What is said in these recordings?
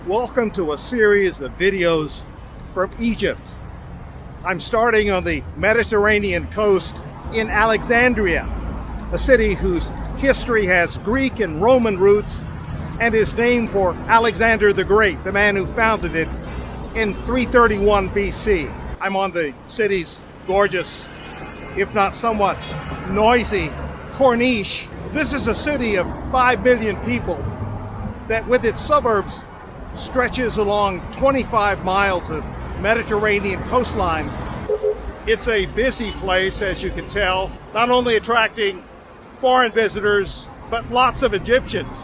Welcome to a series of videos from Egypt. I'm starting on the Mediterranean coast in Alexandria, a city whose history has Greek and Roman roots and is named for Alexander the Great, the man who founded it in 331 BC. I'm on the city's gorgeous, if not somewhat noisy, corniche. This is a city of 5 million people that, with its suburbs, stretches along 25 miles of Mediterranean coastline. It's a busy place, as you can tell, not only attracting foreign visitors, but lots of Egyptians,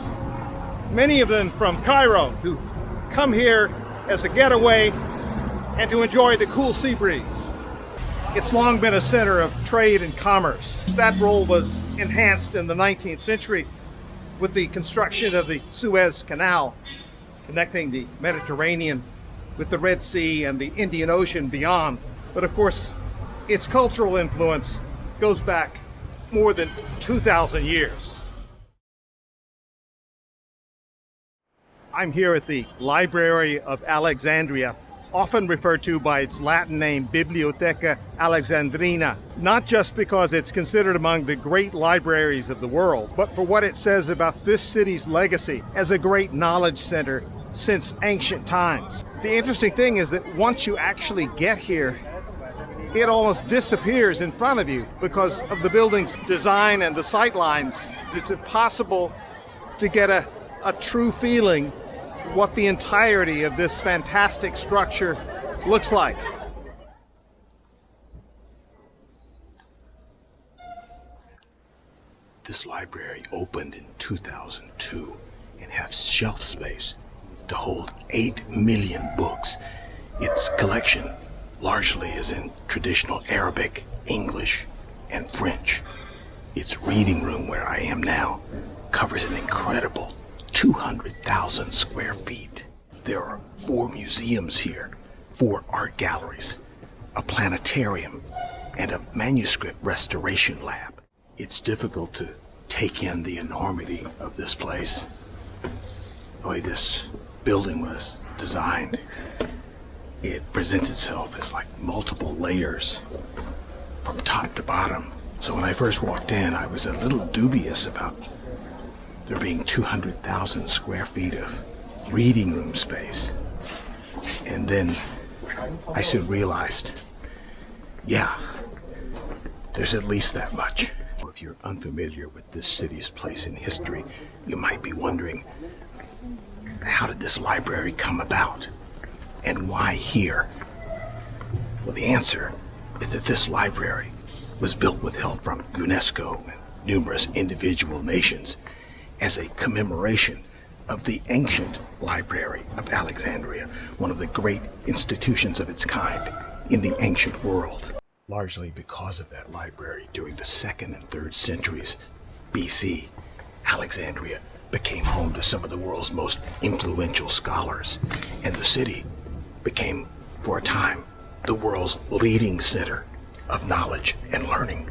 many of them from Cairo, who come here as a getaway and to enjoy the cool sea breeze. It's long been a center of trade and commerce. That role was enhanced in the 19th century with the construction of the Suez Canal, connecting the Mediterranean with the Red Sea and the Indian Ocean beyond. But of course, its cultural influence goes back more than 2,000 years. I'm here at the Library of Alexandria, often referred to by its Latin name Bibliotheca Alexandrina, not just because it's considered among the great libraries of the world, but for what it says about this city's legacy as a great knowledge center since ancient times. The interesting thing is that once you actually get here, it almost disappears in front of you because of the building's design and the sight lines. It's impossible to get a true feeling what the entirety of this fantastic structure looks like. This library opened in 2002 and has shelf space to hold 8 million books. Its collection largely is in traditional Arabic, English, and French. Its reading room, where I am now, covers an incredible 200,000 square feet. There are 4 museums here, 4 art galleries, a planetarium, and a manuscript restoration lab. It's difficult to take in the enormity of this place, the way this building was designed. It presents itself as like multiple layers from top to bottom. So when I first walked in, I was a little dubious about there being 200,000 square feet of reading room space. And then I soon realized, yeah, there's at least that much. If you're unfamiliar with this city's place in history, you might be wondering, how did this library come about? And why here? Well, the answer is that this library was built with help from UNESCO and numerous individual nations as a commemoration of the ancient Library of Alexandria, one of the great institutions of its kind in the ancient world. Largely because of that library, during the 2nd and 3rd centuries BC, Alexandria became home to some of the world's most influential scholars, and the city became, for a time, the world's leading center of knowledge and learning.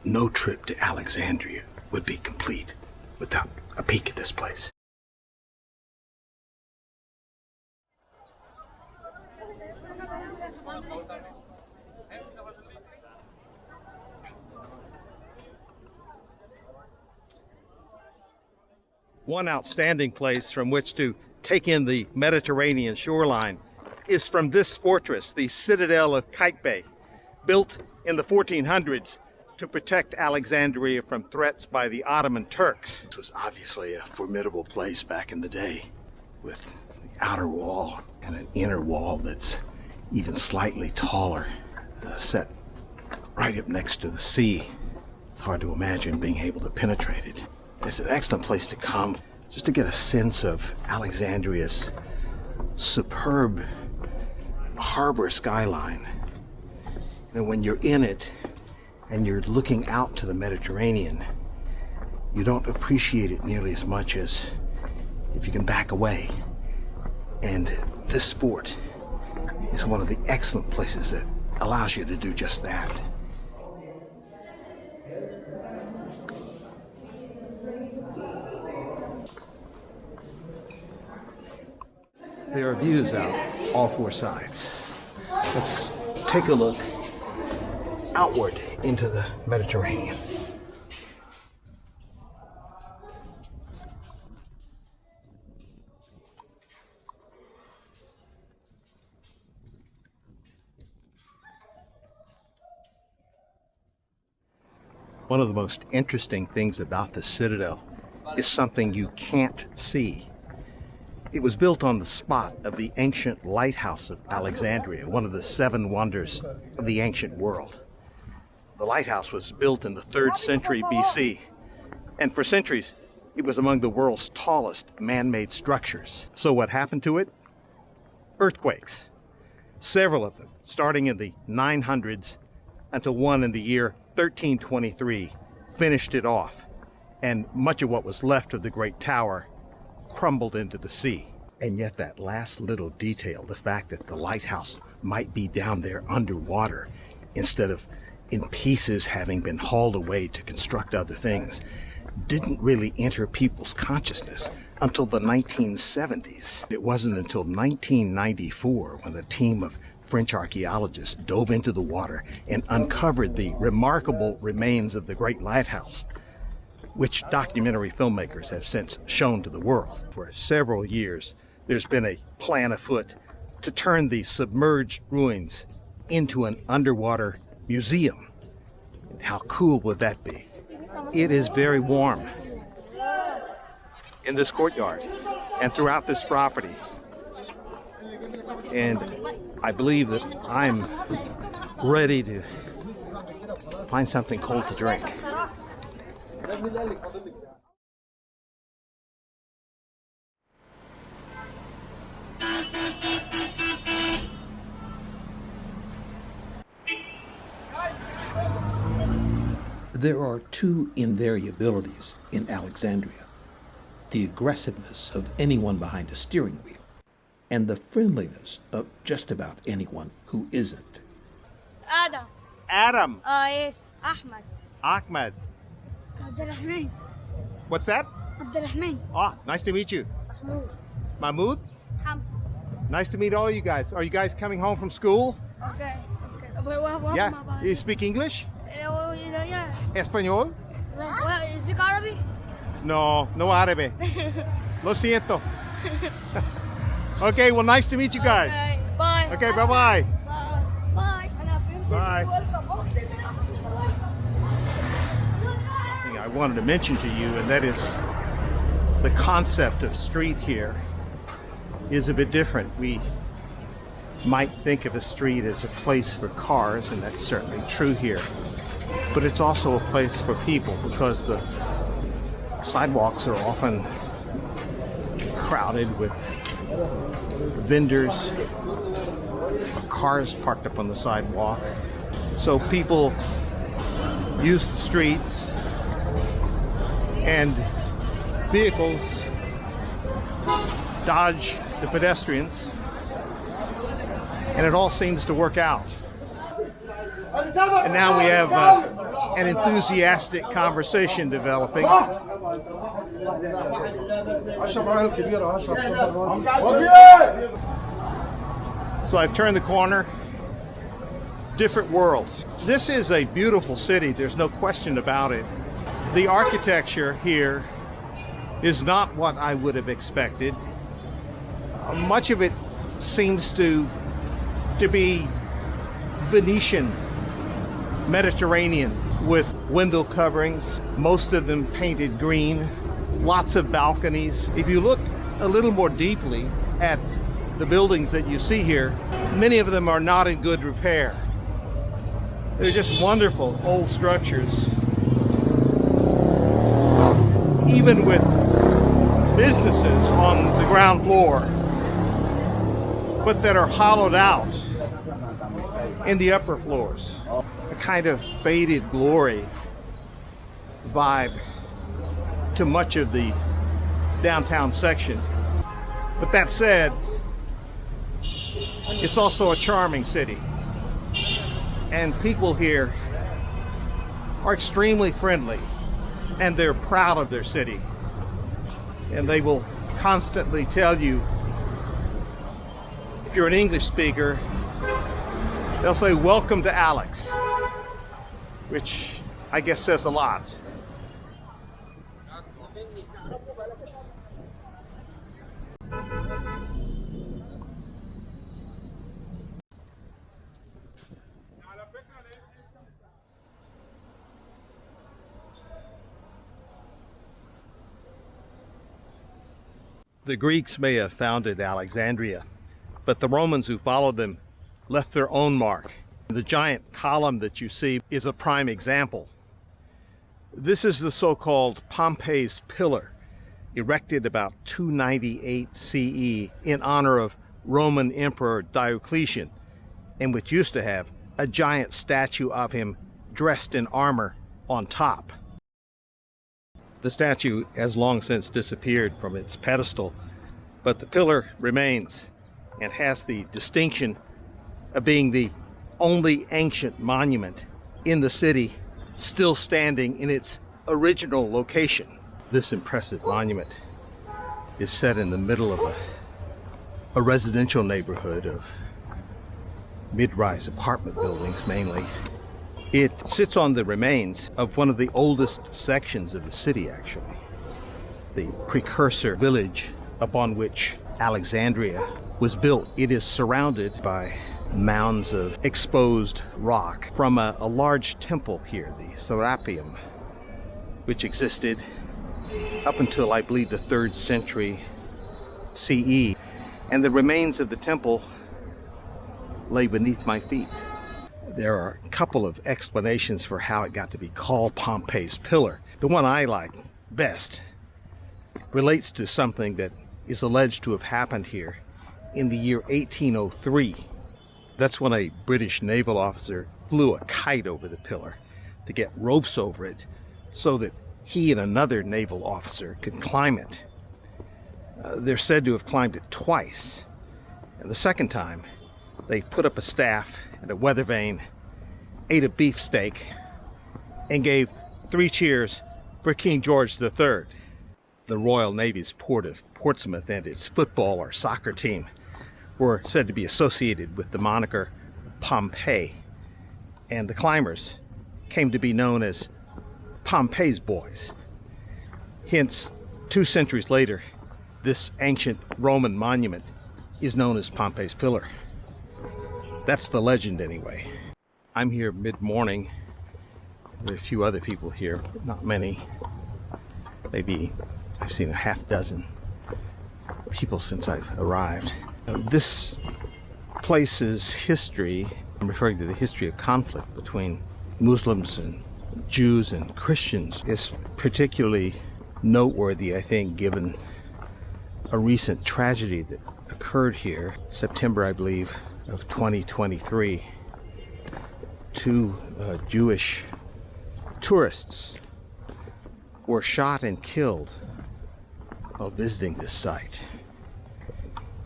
No trip to Alexandria would be complete without a peek at this place. One outstanding place from which to take in the Mediterranean shoreline is from this fortress, the Citadel of Alexandria, built in the 1400s to protect Alexandria from threats by the Ottoman Turks. This was obviously a formidable place back in the day, with the outer wall and an inner wall that's even slightly taller, set right up next to the sea. It's hard to imagine being able to penetrate it. It's an excellent place to come just to get a sense of Alexandria's superb harbor skyline. And when you're in it and you're looking out to the Mediterranean, you don't appreciate it nearly as much as if you can back away. And this fort is one of the excellent places that allows you to do just that. There are views out all four sides. Let's take a look outward into the Mediterranean. One of the most interesting things about the Citadel is something you can't see. It was built on the spot of the ancient lighthouse of Alexandria, one of the seven wonders of the ancient world. The lighthouse was built in the 3rd century BC, and for centuries it was among the world's tallest man-made structures. So what happened to it? Earthquakes. Several of them, starting in the 900s until one in the year 1323 finished it off, and much of what was left of the great tower crumbled into the sea. And yet that last little detail, the fact that the lighthouse might be down there underwater instead of in pieces having been hauled away to construct other things, didn't really enter people's consciousness until the 1970s. It wasn't until 1994 when a team of French archaeologists dove into the water and uncovered the remarkable remains of the great lighthouse, which documentary filmmakers have since shown to the world. For several years, there's been a plan afoot to turn these submerged ruins into an underwater museum. How cool would that be? It is very warm in this courtyard and throughout this property. And I believe that I'm ready to find something cold to drink. There are two invariabilities in Alexandria: the aggressiveness of anyone behind a steering wheel and the friendliness of just about anyone who isn't. Adam. Adam. Yes. Ahmed. Ahmed. Abdurrahman. What's that? Abdurrahman. Ah, nice to meet you. Mahmoud. Mahmoud? Ham. Nice to meet all of you guys. Are you guys coming home from school? Okay. Yeah. You speak English? Yeah. Espanol? Well, you speak Arabic? No, no árabe. Lo siento. Okay, well, nice to meet you guys. Okay. Bye. Okay, bye-bye. Bye. Bye. Bye. Thing I wanted to mention to you, and that is the concept of street here is a bit different. We might think of a street as a place for cars, and that's certainly true here. But it's also a place for people because the sidewalks are often crowded with vendors, cars parked up on the sidewalk. So people use the streets, and vehicles dodge the pedestrians, and it all seems to work out. And now we have an enthusiastic conversation developing. So I've turned the corner. Different worlds. This is a beautiful city, there's no question about it. The architecture here is not what I would have expected. Much of it seems to be Venetian, Mediterranean, with window coverings, most of them painted green, lots of balconies. If you look a little more deeply at the buildings that you see here, many of them are not in good repair. They're just wonderful old structures, even with businesses on the ground floor, but that are hollowed out in the upper floors. A kind of faded glory vibe to much of the downtown section. But that said, it's also a charming city. And people here are extremely friendly, and they're proud of their city. And they will constantly tell you If you're an English speaker, they'll say, "Welcome to Alex," which I guess says a lot. The Greeks may have founded Alexandria, but the Romans who followed them left their own mark. The giant column that you see is a prime example. This is the so-called Pompeis Pillar, erected about 298 CE in honor of Roman Emperor Diocletian, and which used to have a giant statue of him dressed in armor on top. The statue has long since disappeared from its pedestal, but the pillar remains and has the distinction of being the only ancient monument in the city still standing in its original location. This impressive monument is set in the middle of a residential neighborhood of mid-rise apartment buildings mainly. It sits on the remains of one of the oldest sections of the city, actually. The precursor village upon which Alexandria was built. It is surrounded by mounds of exposed rock from a large temple here, the Serapeum, which existed up until, I believe, the 3rd century CE. And the remains of the temple lay beneath my feet. There are a couple of explanations for how it got to be called Pompeis Pillar. The one I like best relates to something that is alleged to have happened here in the year 1803. That's when a British naval officer flew a kite over the pillar to get ropes over it so that he and another naval officer could climb it. They're said to have climbed it twice, and the second time they put up a staff and a weather vane, ate a beefsteak, and gave 3 cheers for King George III. The Royal Navy's port of Portsmouth and its football or soccer team were said to be associated with the moniker Pompeii, and the climbers came to be known as Pompey's Boys. Hence, 2 centuries later, this ancient Roman monument is known as Pompeii's Pillar. That's the legend anyway. I'm here mid-morning. There are a few other people here, but not many. Maybe I've seen a half dozen people since I've arrived. This place's history, I'm referring to the history of conflict between Muslims and Jews and Christians, is particularly noteworthy, I think, given a recent tragedy that occurred here, September, I believe, of 2023. 2 Jewish tourists were shot and killed while visiting this site.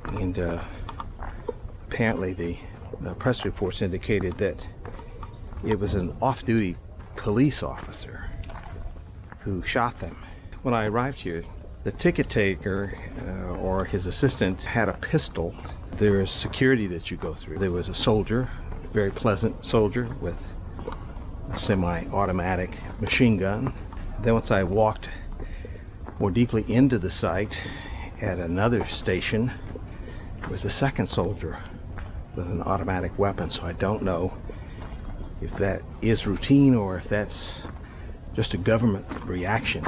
And apparently the press reports indicated that it was an off-duty police officer who shot them. When I arrived here, the ticket taker or his assistant had a pistol. There's security that you go through. There was a soldier, a very pleasant soldier with a semi-automatic machine gun. Then once I walked more deeply into the site, at another station, there was a second soldier with an automatic weapon. So I don't know if that is routine or if that's just a government reaction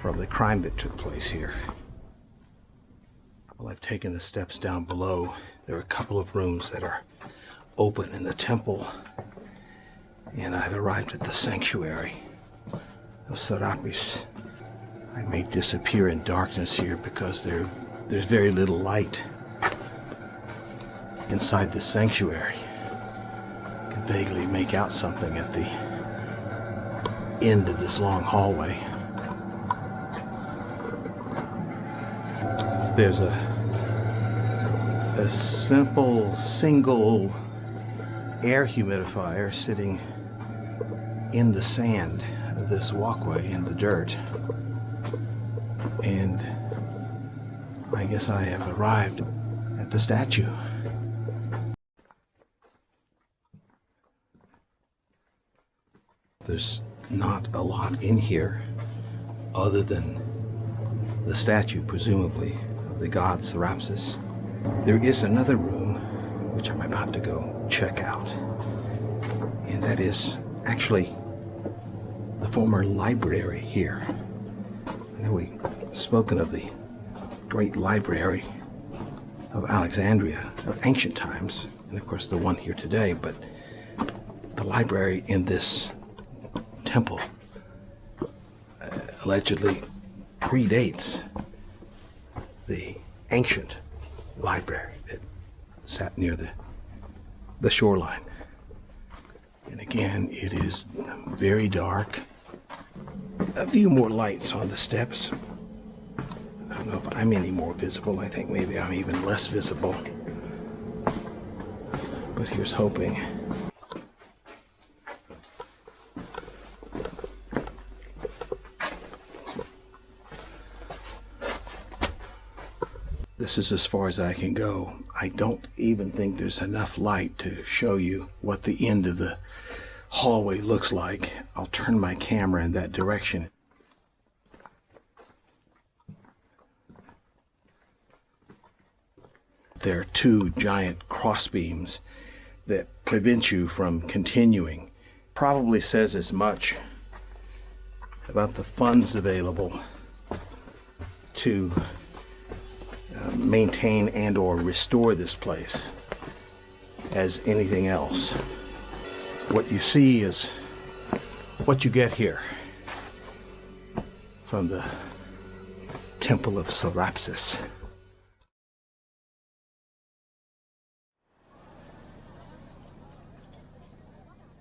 from the crime that took place here. Well, I've taken the steps down below. There are a couple of rooms that are open in the temple, and I've arrived at the sanctuary of Serapis. I may disappear in darkness here because there's very little light inside the sanctuary. I can vaguely make out something at the end of this long hallway. There's a simple single air humidifier sitting in the sand of this walkway in the dirt, and I guess I have arrived at at the statue. There's not a lot in here other than the statue, presumably, of the god Serapis. There is another room which I'm about to go check out, and that is actually the former library here. I know we've spoken of the great library of Alexandria of ancient times, and of course the one here today, but the library in this temple allegedly predates the ancient library that sat near the shoreline. And again, it is very dark. A few more lights on the steps. I don't know if I'm any more visible. I think maybe I'm even less visible. But here's hoping. This is as far as I can go. I don't even think there's enough light to show you what the end of the hallway looks like. I'll turn my camera in that direction. There are two giant crossbeams that prevent you from continuing. Probably says as much about the funds available to maintain and or restore this place as anything else. What you see is what you get here from the Temple of Serapis.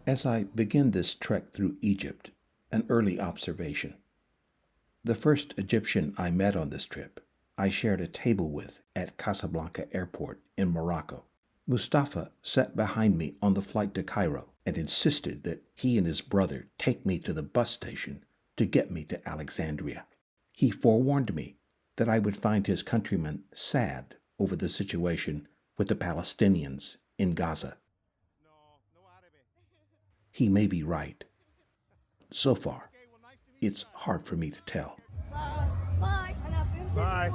As I begin this trek through Egypt, an early observation. The first Egyptian I met on this trip, I shared a table with at Casablanca Airport in Morocco. Mustafa sat behind me on the flight to Cairo and insisted that he and his brother take me to the bus station to get me to Alexandria. He forewarned me that I would find his countrymen sad over the situation with the Palestinians in Gaza. He may be right. So far, it's hard for me to tell. Bye. Bye.